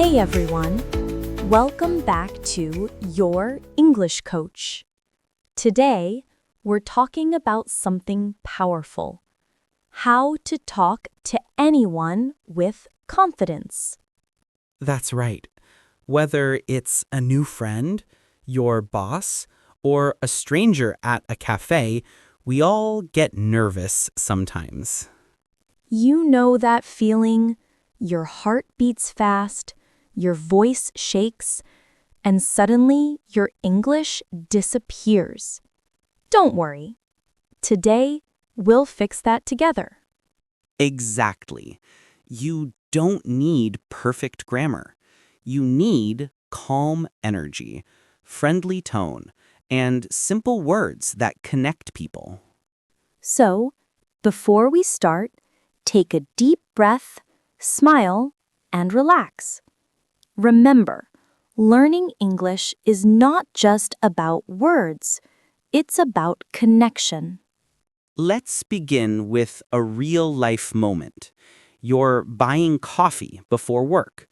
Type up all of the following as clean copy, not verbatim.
Hey everyone, welcome back to Your English Coach. Today, we're talking about something powerful: how to talk to anyone with confidence. That's right. Whether it's a new friend, your boss, or a stranger at a cafe, we all get nervous sometimes. You know that feeling? Your heart beats fast, your voice shakes, and suddenly your English disappears. Don't worry. Today, we'll fix that together. Exactly. You don't need perfect grammar. You need calm energy, friendly tone, and simple words that connect people. So, before we start, take a deep breath, smile, and relax. Remember, learning English is not just about words, it's about connection. Let's begin with a real-life moment. You're buying coffee before work.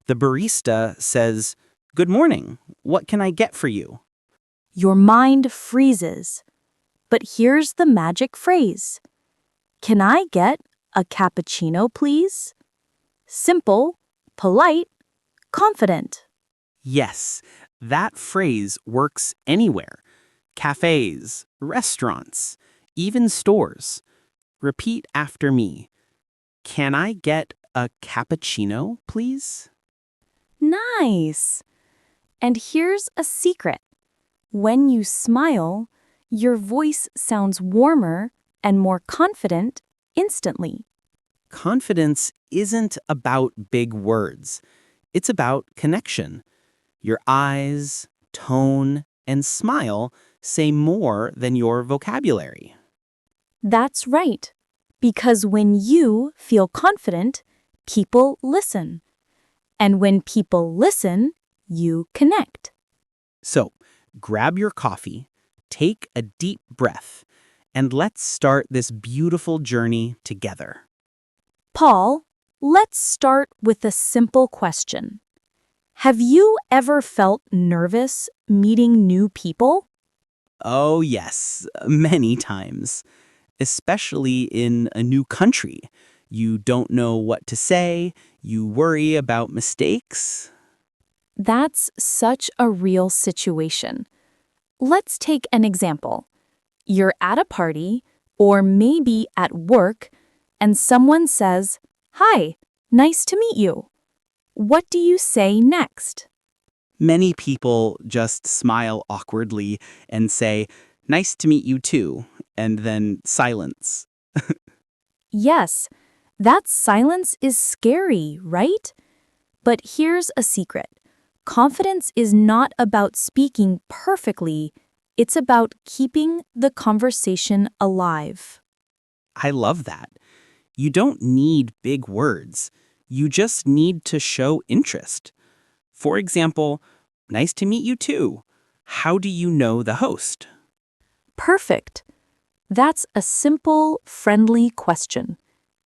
The barista says, "Good morning. What can I get for you?" Your mind freezes. But here's the magic phrase: Can I get a cappuccino, please? Simple, polite, confident. Yes, that phrase works anywhere. Cafes, restaurants, even stores. Repeat after me. Can I get a cappuccino, please? Nice. And here's a secret. When you smile, your voice sounds warmer and more confident instantly. Confidence isn't about big words. It's about connection. Your eyes, tone, and smile say more than your vocabulary. That's right. Because when you feel confident, people listen. And when people listen, you connect. So, grab your coffee, take a deep breath, and let's start this beautiful journey together. Paul, let's start with a simple question. Have you ever felt nervous meeting new people? Oh, yes, many times, especially in a new country. You don't know what to say, you worry about mistakes. That's such a real situation. Let's take an example. You're at a party, or maybe at work, and someone says, "Hi, nice to meet you." What do you say next? Many people just smile awkwardly and say, "Nice to meet you too," and then silence. Yes, that silence is scary, right? But here's a secret. Confidence is not about speaking perfectly, it's about keeping the conversation alive. I love that. You don't need big words. You just need to show interest. For example, "Nice to meet you too. How do you know the host?" Perfect. That's a simple, friendly question.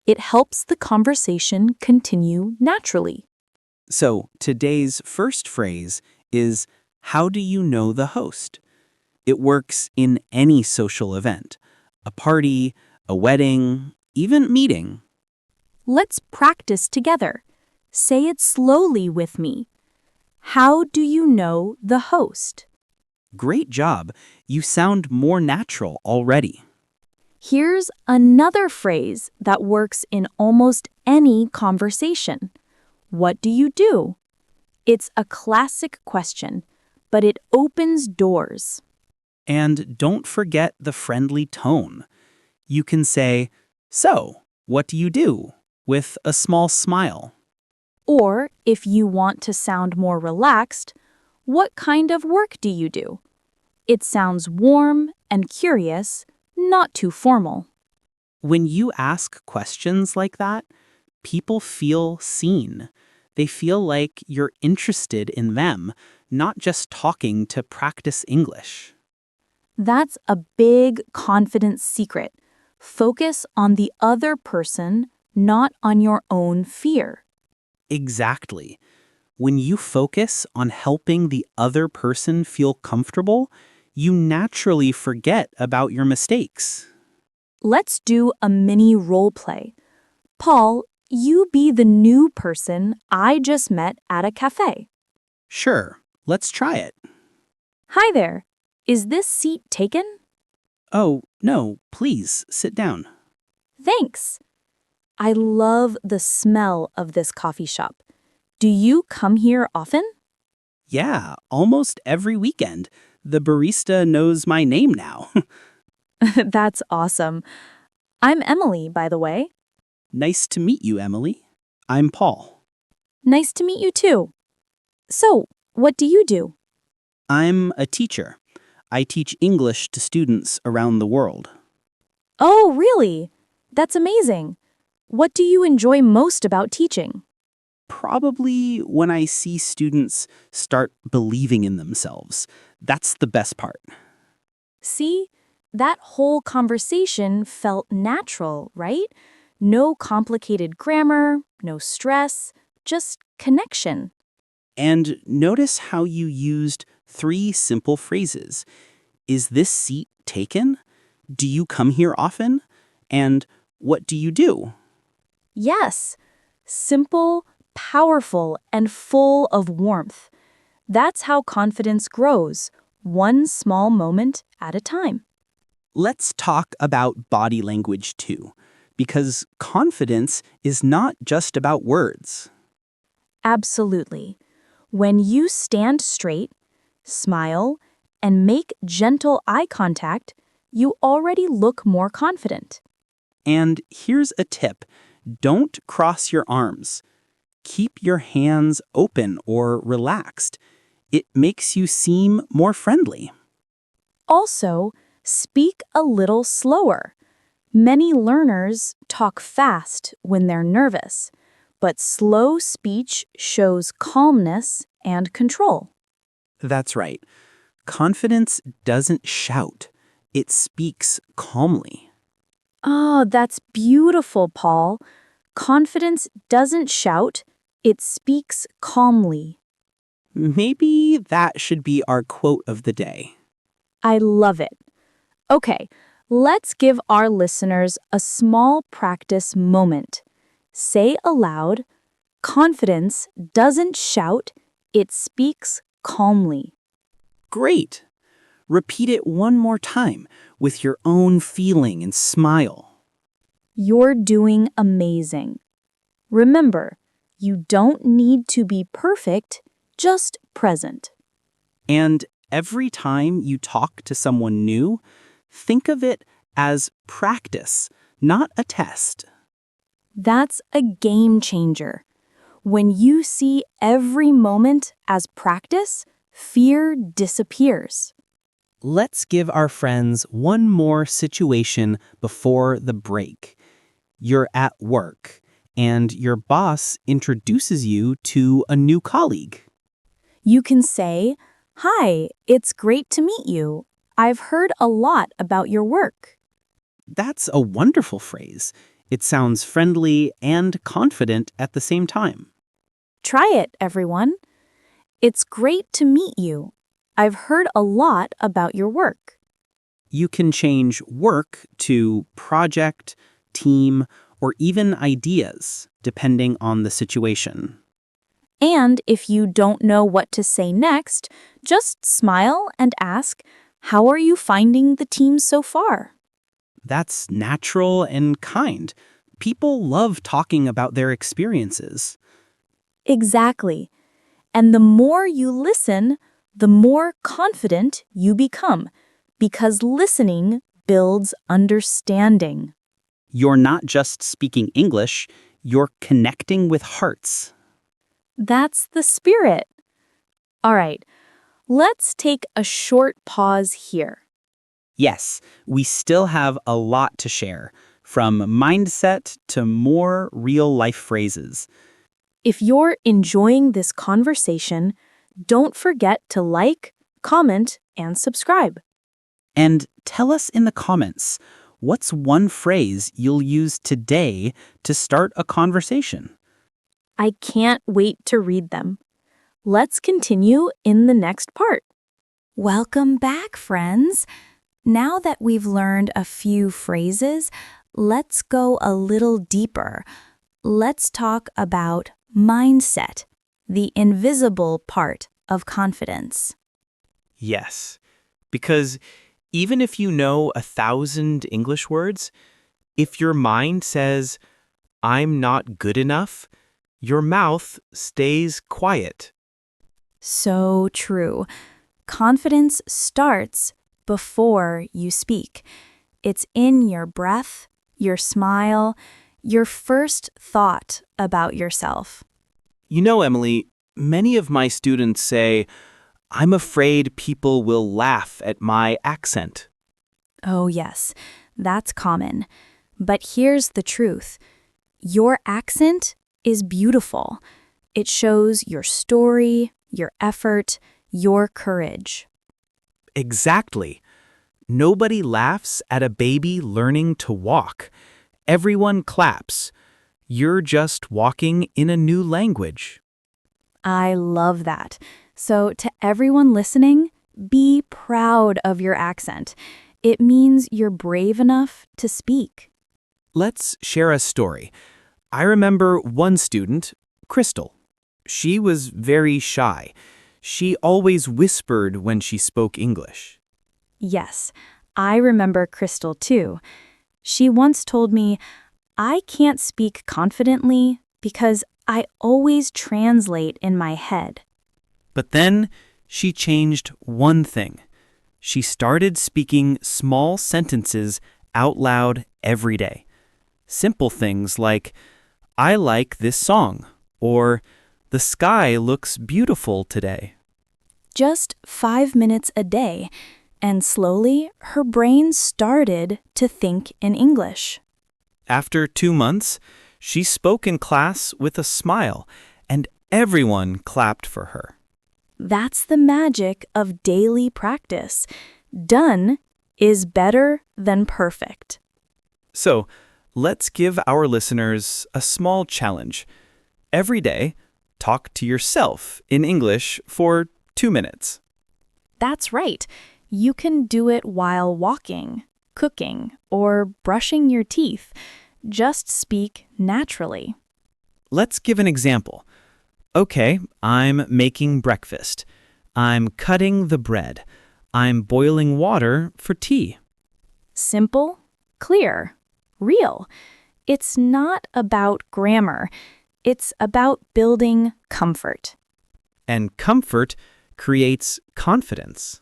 It helps the conversation continue naturally. So today's first phrase is, "How do you know the host?" It works in any social event, a party, a wedding, even meeting. Let's practice together. Say it slowly with me. How do you know the host? Great job. You sound more natural already. Here's another phrase that works in almost any conversation. What do you do? It's a classic question, but it opens doors. And don't forget the friendly tone. You can say, "So, what do you do?" with a small smile. Or, if you want to sound more relaxed, what kind of work do you do? It sounds warm and curious, not too formal. When you ask questions like that, people feel seen. They feel like you're interested in them, not just talking to practice English. That's a big confidence secret. Focus on the other person, not on your own fear. Exactly. When you focus on helping the other person feel comfortable, you naturally forget about your mistakes. Let's do a mini role play. Paul, you be the new person I just met at a cafe. Sure, let's try it. Hi there. Is this seat taken? Oh, no, please sit down. Thanks. I love the smell of this coffee shop. Do you come here often? Yeah, almost every weekend. The barista knows my name now. That's awesome. I'm Emily, by the way. Nice to meet you, Emily. I'm Paul. Nice to meet you too. So, what do you do? I'm a teacher. I teach English to students around the world. Oh, really? That's amazing. What do you enjoy most about teaching? Probably when I see students start believing in themselves. That's the best part. See, that whole conversation felt natural, right? No complicated grammar, no stress, just connection. And notice how you used 3 simple phrases. Is this seat taken? Do you come here often? And what do you do? Yes, simple, powerful, and full of warmth. That's how confidence grows, one small moment at a time. Let's talk about body language too, because confidence is not just about words. Absolutely. When you stand straight, smile, and make gentle eye contact, you already look more confident. And here's a tip. Don't cross your arms. Keep your hands open or relaxed. It makes you seem more friendly. Also, speak a little slower. Many learners talk fast when they're nervous, but slow speech shows calmness and control. That's right. Confidence doesn't shout. It speaks calmly. Oh, that's beautiful, Paul. Confidence doesn't shout, it speaks calmly. Maybe that should be our quote of the day. I love it. Okay, let's give our listeners a small practice moment. Say aloud, confidence doesn't shout, it speaks calmly. Great! Repeat it one more time with your own feeling and smile. You're doing amazing. Remember, you don't need to be perfect, just present. And every time you talk to someone new, think of it as practice, not a test. That's a game changer. When you see every moment as practice, fear disappears. Let's give our friends one more situation before the break. You're at work, and your boss introduces you to a new colleague. You can say, "Hi, it's great to meet you. I've heard a lot about your work." That's a wonderful phrase. It sounds friendly and confident at the same time. Try it, everyone. "It's great to meet you. I've heard a lot about your work." You can change work to project, team, or even ideas, depending on the situation. And if you don't know what to say next, just smile and ask, "How are you finding the team so far?" That's natural and kind. People love talking about their experiences. Exactly. And the more you listen, the more confident you become, because listening builds understanding. You're not just speaking English, you're connecting with hearts. That's the spirit. All right, let's take a short pause here. Yes, we still have a lot to share, from mindset to more real-life phrases. If you're enjoying this conversation, don't forget to like, comment, and subscribe. And tell us in the comments, what's one phrase you'll use today to start a conversation? I can't wait to read them. Let's continue in the next part. Welcome back, friends. Now that we've learned a few phrases, let's go a little deeper. Let's talk about mindset, the invisible part of confidence. Yes, because even if you know 1,000 English words, if your mind says, I'm not good enough, your mouth stays quiet. So true. Confidence starts before you speak. It's in your breath, your smile, your first thought about yourself. You know, Emily, many of my students say, I'm afraid people will laugh at my accent. Oh, yes, that's common. But here's the truth. Your accent is beautiful. It shows your story, your effort, your courage. Exactly. Nobody laughs at a baby learning to walk. Everyone claps. You're just walking in a new language. I love that. So, to everyone listening, be proud of your accent. It means you're brave enough to speak. Let's share a story. I remember one student, Crystal. She was very shy. She always whispered when she spoke English. Yes, I remember Crystal too. She once told me, I can't speak confidently because I always translate in my head. But then she changed one thing. She started speaking small sentences out loud every day. Simple things like, I like this song, or the sky looks beautiful today. Just 5 minutes a day, and slowly her brain started to think in English. After 2 months, she spoke in class with a smile, and everyone clapped for her. That's the magic of daily practice. Done is better than perfect. So, let's give our listeners a small challenge. Every day, talk to yourself in English for 2 minutes. That's right. You can do it while walking, cooking, or brushing your teeth. Just speak naturally. Let's give an example. Okay, I'm making breakfast. I'm cutting the bread. I'm boiling water for tea. Simple, clear, real. It's not about grammar. It's about building comfort. And comfort creates confidence.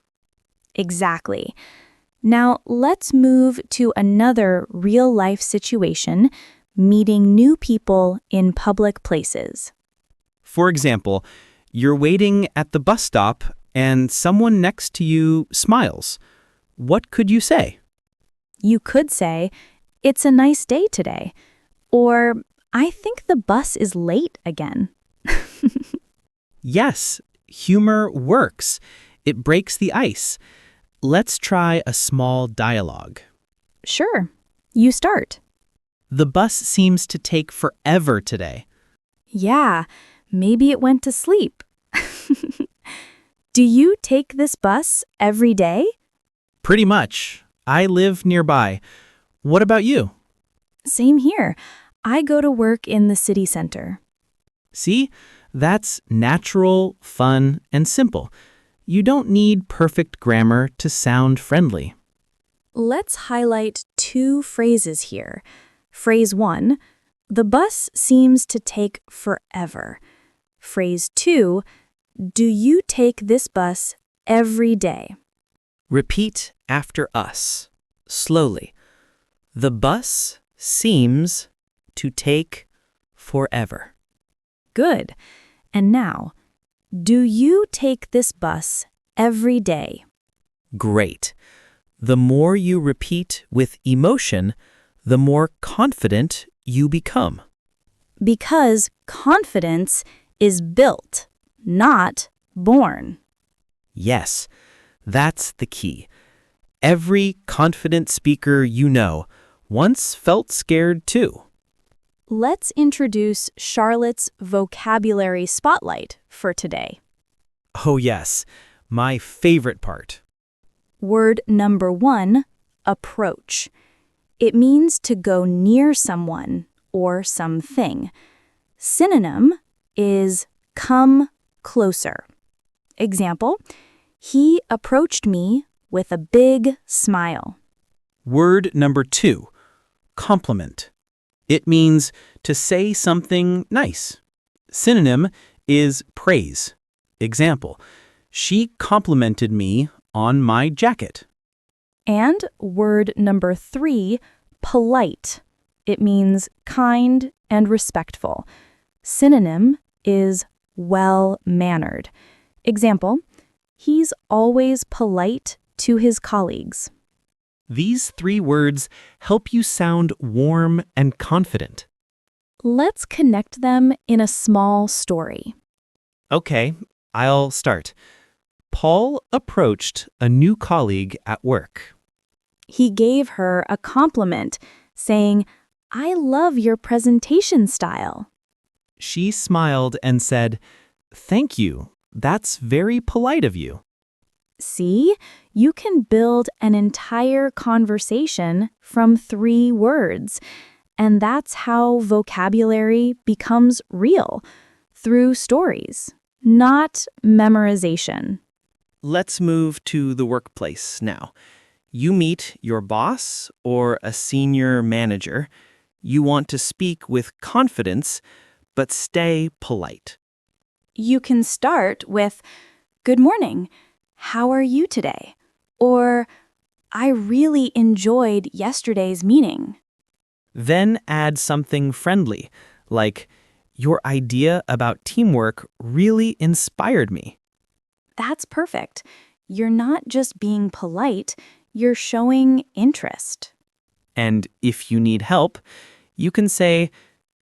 Exactly. Now, let's move to another real-life situation, meeting new people in public places. For example, you're waiting at the bus stop and someone next to you smiles. What could you say? You could say, "It's a nice day today," or "I think the bus is late again." Yes, humor works. It breaks the ice. Let's try a small dialogue. Sure, you start. The bus seems to take forever today. Yeah, maybe it went to sleep. Do you take this bus every day? Pretty much. I live nearby. What about you? Same here. I go to work in the city center. See? That's natural, fun, and simple. You don't need perfect grammar to sound friendly. Let's highlight 2 phrases here. Phrase 1, the bus seems to take forever. Phrase 2, do you take this bus every day? Repeat after us, slowly. The bus seems to take forever. Good. And now, do you take this bus every day? Great. The more you repeat with emotion, the more confident you become. Because confidence is built, not born. Yes, that's the key. Every confident speaker you know once felt scared too. Let's introduce Charlotte's vocabulary spotlight for today. Oh, yes. My favorite part. Word number 1, approach. It means to go near someone or something. Synonym is come closer. Example, he approached me with a big smile. Word number 2, compliment. It means to say something nice. Synonym is praise. Example, she complimented me on my jacket. And word number 3, polite. It means kind and respectful. Synonym is well-mannered. Example, he's always polite to his colleagues. These 3 words help you sound warm and confident. Let's connect them in a small story. Okay, I'll start. Paul approached a new colleague at work. He gave her a compliment, saying, "I love your presentation style." She smiled and said, "Thank you. That's very polite of you." See, you can build an entire conversation from 3 words. And that's how vocabulary becomes real, through stories, not memorization. Let's move to the workplace now. You meet your boss or a senior manager. You want to speak with confidence, but stay polite. You can start with, "Good morning. How are you today?" Or, "I really enjoyed yesterday's meeting." Then add something friendly, like, "Your idea about teamwork really inspired me." That's perfect. You're not just being polite, you're showing interest. And if you need help, you can say,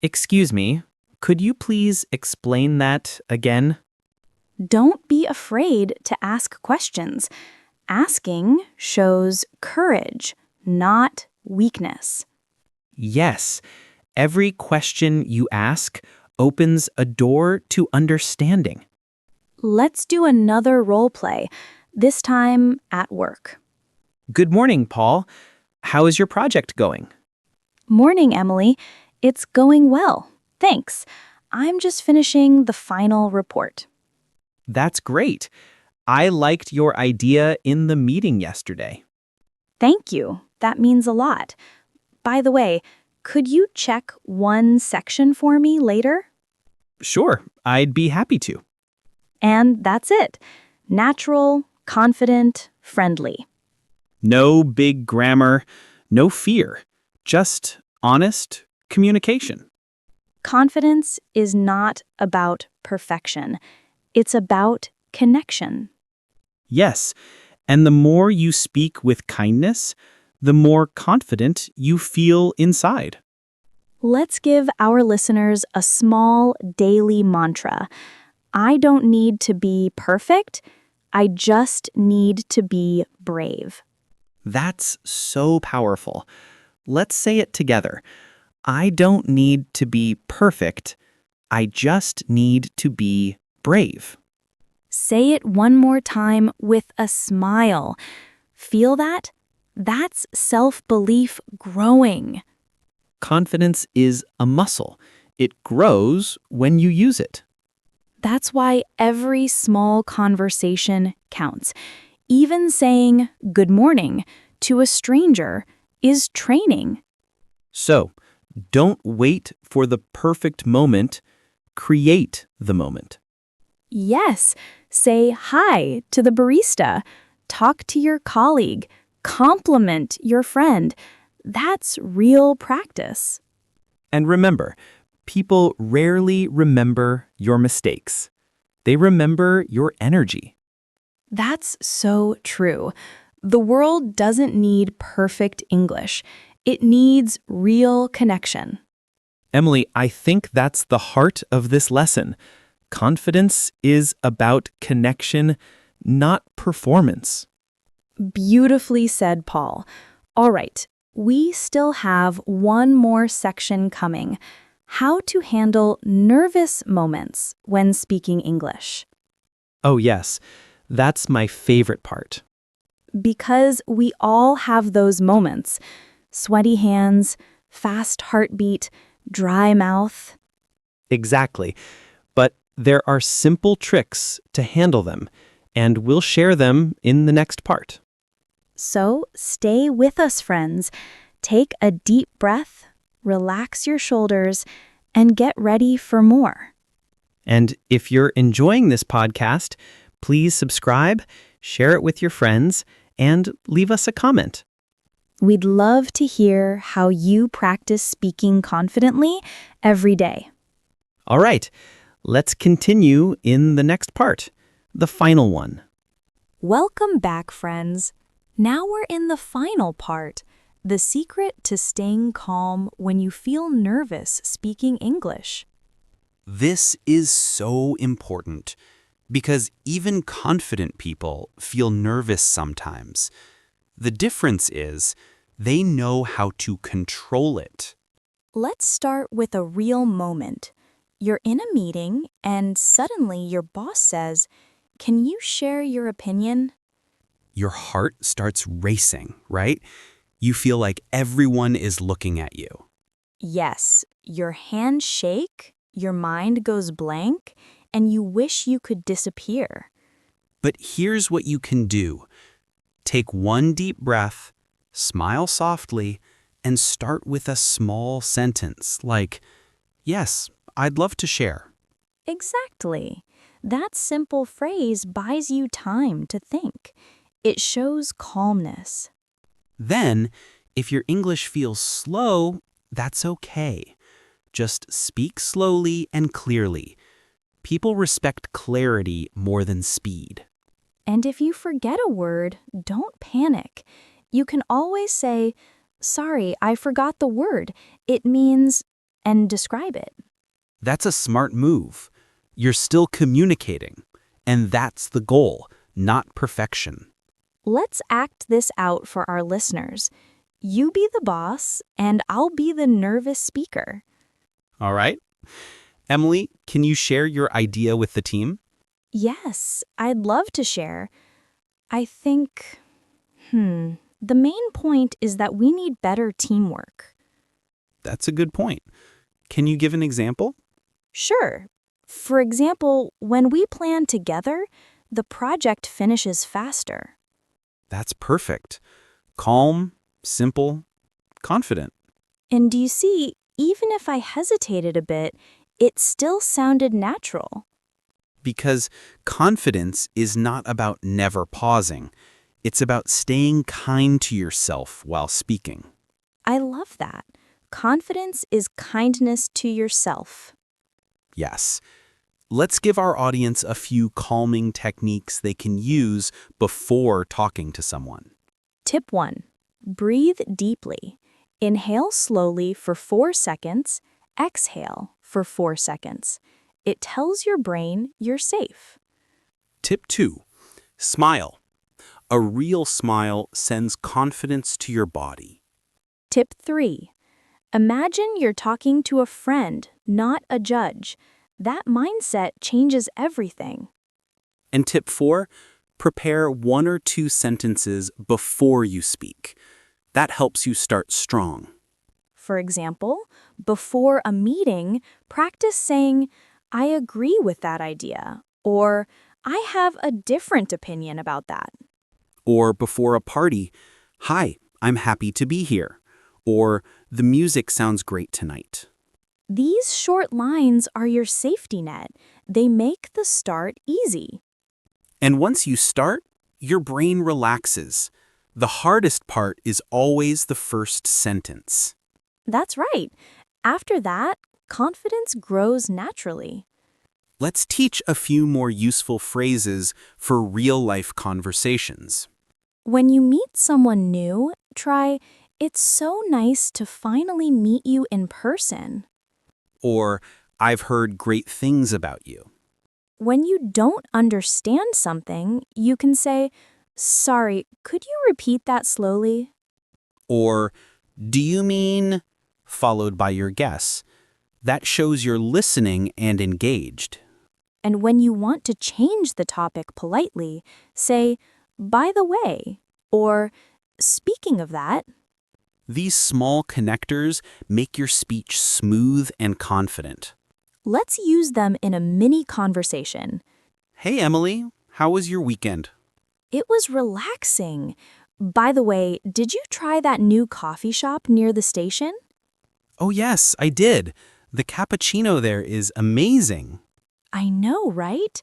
"Excuse me, could you please explain that again?" Don't be afraid to ask questions. Asking shows courage, not weakness. Yes, every question you ask opens a door to understanding. Let's do another role play, this time at work. Good morning, Paul. How is your project going? Morning, Emily. It's going well. Thanks. I'm just finishing the final report. That's great. I liked your idea in the meeting yesterday. Thank you. That means a lot. By the way, could you check one section for me later? Sure, I'd be happy to. And that's it. Natural, confident, friendly. No big grammar, no fear, just honest communication. Confidence is not about perfection. It's about connection. Yes, and the more you speak with kindness, the more confident you feel inside. Let's give our listeners a small daily mantra. I don't need to be perfect. I just need to be brave. That's so powerful. Let's say it together. I don't need to be perfect. I just need to be brave. Say it one more time with a smile. Feel that? That's self-belief growing. Confidence is a muscle. It grows when you use it. That's why every small conversation counts. Even saying good morning to a stranger is training. So, don't wait for the perfect moment. Create the moment. Yes, say hi to the barista, talk to your colleague, compliment your friend. That's real practice. And remember, people rarely remember your mistakes. They remember your energy. That's so true. The world doesn't need perfect English. It needs real connection. Emily, I think that's the heart of this lesson. Confidence is about connection, not performance. Beautifully said, Paul. All right, we still have one more section coming. How to handle nervous moments when speaking English. Oh, yes. That's my favorite part. Because we all have those moments. Sweaty hands, fast heartbeat, dry mouth. Exactly. But there are simple tricks to handle them, and we'll share them in the next part. So stay with us, friends. Take a deep breath, relax your shoulders, and get ready for more. And if you're enjoying this podcast, please subscribe, share it with your friends, and leave us a comment. We'd love to hear how you practice speaking confidently every day. All right, let's continue in the next part, the final one. Welcome back, friends. Now we're in the final part, the secret to staying calm when you feel nervous speaking English. This is so important because even confident people feel nervous sometimes. The difference is they know how to control it. Let's start with a real moment. You're in a meeting and suddenly your boss says, "Can you share your opinion?" Your heart starts racing, right? You feel like everyone is looking at you. Yes, your hands shake, your mind goes blank, and you wish you could disappear. But here's what you can do. Take one deep breath, smile softly, and start with a small sentence like, "Yes, I'd love to share." Exactly. That simple phrase buys you time to think. It shows calmness. Then, if your English feels slow, that's okay. Just speak slowly and clearly. People respect clarity more than speed. And if you forget a word, don't panic. You can always say, "Sorry, I forgot the word. It means," and describe it. That's a smart move. You're still communicating. And that's the goal, not perfection. Let's act this out for our listeners. You be the boss, and I'll be the nervous speaker. All right? Emily, can you share your idea with the team? Yes, I'd love to share. I think, the main point is that we need better teamwork. That's a good point. Can you give an example? Sure. For example, when we plan together, the project finishes faster. That's perfect. Calm, simple, confident. And do you see, even if I hesitated a bit, it still sounded natural. Because confidence is not about never pausing. It's about staying kind to yourself while speaking. I love that. Confidence is kindness to yourself. Yes. Let's give our audience a few calming techniques they can use before talking to someone. Tip 1. Breathe deeply. Inhale slowly for 4 seconds. Exhale for 4 seconds. It tells your brain you're safe. Tip 2. Smile. A real smile sends confidence to your body. Tip 3. Imagine you're talking to a friend, not a judge. That mindset changes everything. And tip 4, prepare 1 or 2 sentences before you speak. That helps you start strong. For example, before a meeting, practice saying, "I agree with that idea," or "I have a different opinion about that." Or before a party, "Hi, I'm happy to be here." Or, "The music sounds great tonight." These short lines are your safety net. They make the start easy. And once you start, your brain relaxes. The hardest part is always the first sentence. That's right. After that, confidence grows naturally. Let's teach a few more useful phrases for real-life conversations. When you meet someone new, try, "It's so nice to finally meet you in person." Or, "I've heard great things about you." When you don't understand something, you can say, "Sorry, could you repeat that slowly?" Or, "Do you mean?" followed by your guess. That shows you're listening and engaged. And when you want to change the topic politely, say, by the way, or speaking of that. These small connectors make your speech smooth and confident. Let's use them in a mini conversation. Hey, Emily, how was your weekend? It was relaxing. By the way, did you try that new coffee shop near the station? Oh, yes, I did. The cappuccino there is amazing. I know, right?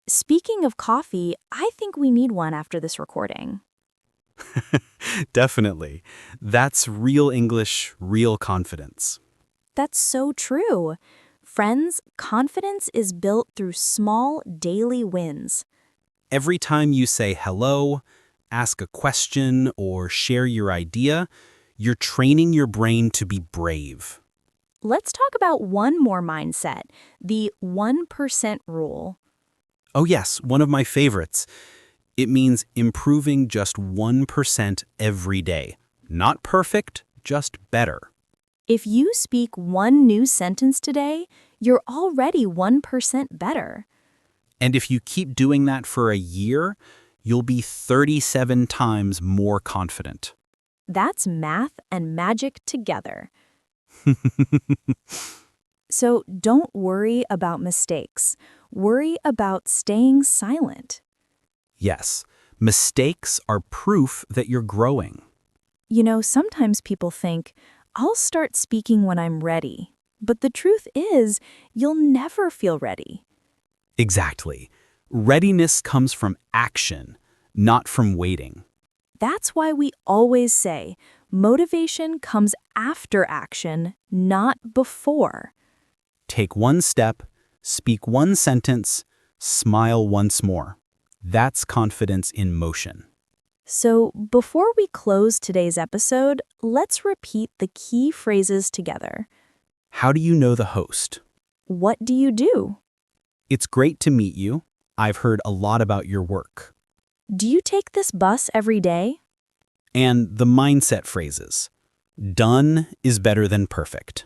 Speaking of coffee, I think we need one after this recording. Definitely. That's real English, real confidence. That's so true. Friends, confidence is built through small daily wins. Every time you say hello, ask a question, or share your idea, you're training your brain to be brave. Let's talk about one more mindset, the 1% rule. Oh, yes, one of my favorites. It means improving just 1% every day. Not perfect, just better. If you speak one new sentence today, you're already 1% better. And if you keep doing that for a year, you'll be 37 times more confident. That's math and magic together. So don't worry about mistakes. Worry about staying silent. Yes, mistakes are proof that you're growing. You know, sometimes people think, I'll start speaking when I'm ready. But the truth is, you'll never feel ready. Exactly. Readiness comes from action, not from waiting. That's why we always say, motivation comes after action, not before. Take one step, speak one sentence, smile once more. That's confidence in motion. So before we close today's episode, let's repeat the key phrases together. How do you know the host? What do you do? It's great to meet you. I've heard a lot about your work. Do you take this bus every day? And the mindset phrases. Done is better than perfect.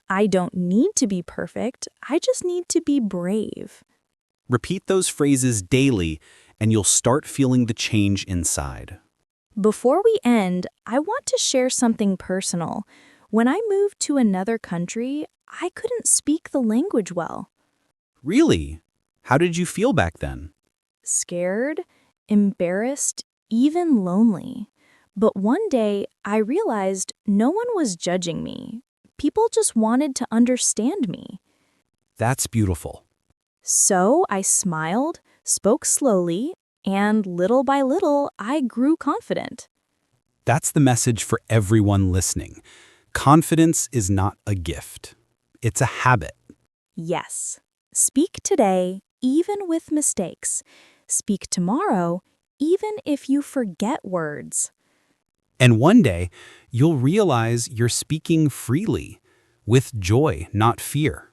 I don't need to be perfect. I just need to be brave. Repeat those phrases daily, and you'll start feeling the change inside. Before we end, I want to share something personal. When I moved to another country, I couldn't speak the language well. Really? How did you feel back then? Scared, embarrassed, even lonely. But one day, I realized no one was judging me. People just wanted to understand me. That's beautiful. So I smiled, spoke slowly, and little by little, I grew confident. That's the message for everyone listening. Confidence is not a gift. It's a habit. Yes. Speak today, even with mistakes. Speak tomorrow, even if you forget words. And one day, you'll realize you're speaking freely, with joy, not fear.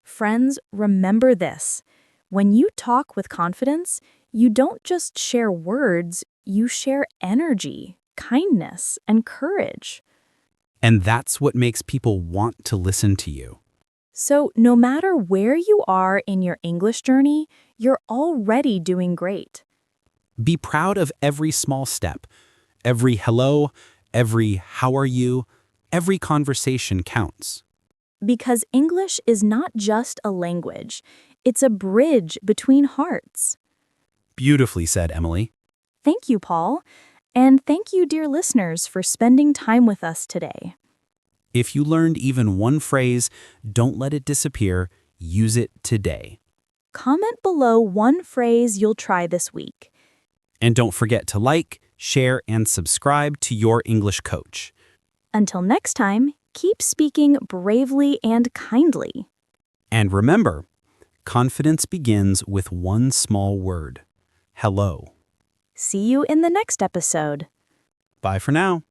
Friends, remember this. When you talk with confidence, you don't just share words, you share energy, kindness, and courage. And that's what makes people want to listen to you. So no matter where you are in your English journey, you're already doing great. Be proud of every small step. Every hello, every how are you, every conversation counts. Because English is not just a language, it's a bridge between hearts. Beautifully said, Emily. Thank you, Paul. And thank you, dear listeners, for spending time with us today. If you learned even one phrase, don't let it disappear. Use it today. Comment below one phrase you'll try this week. And don't forget to like, share, and subscribe to Your English Coach. Until next time, keep speaking bravely and kindly. And remember, confidence begins with one small word. Hello. See you in the next episode. Bye for now.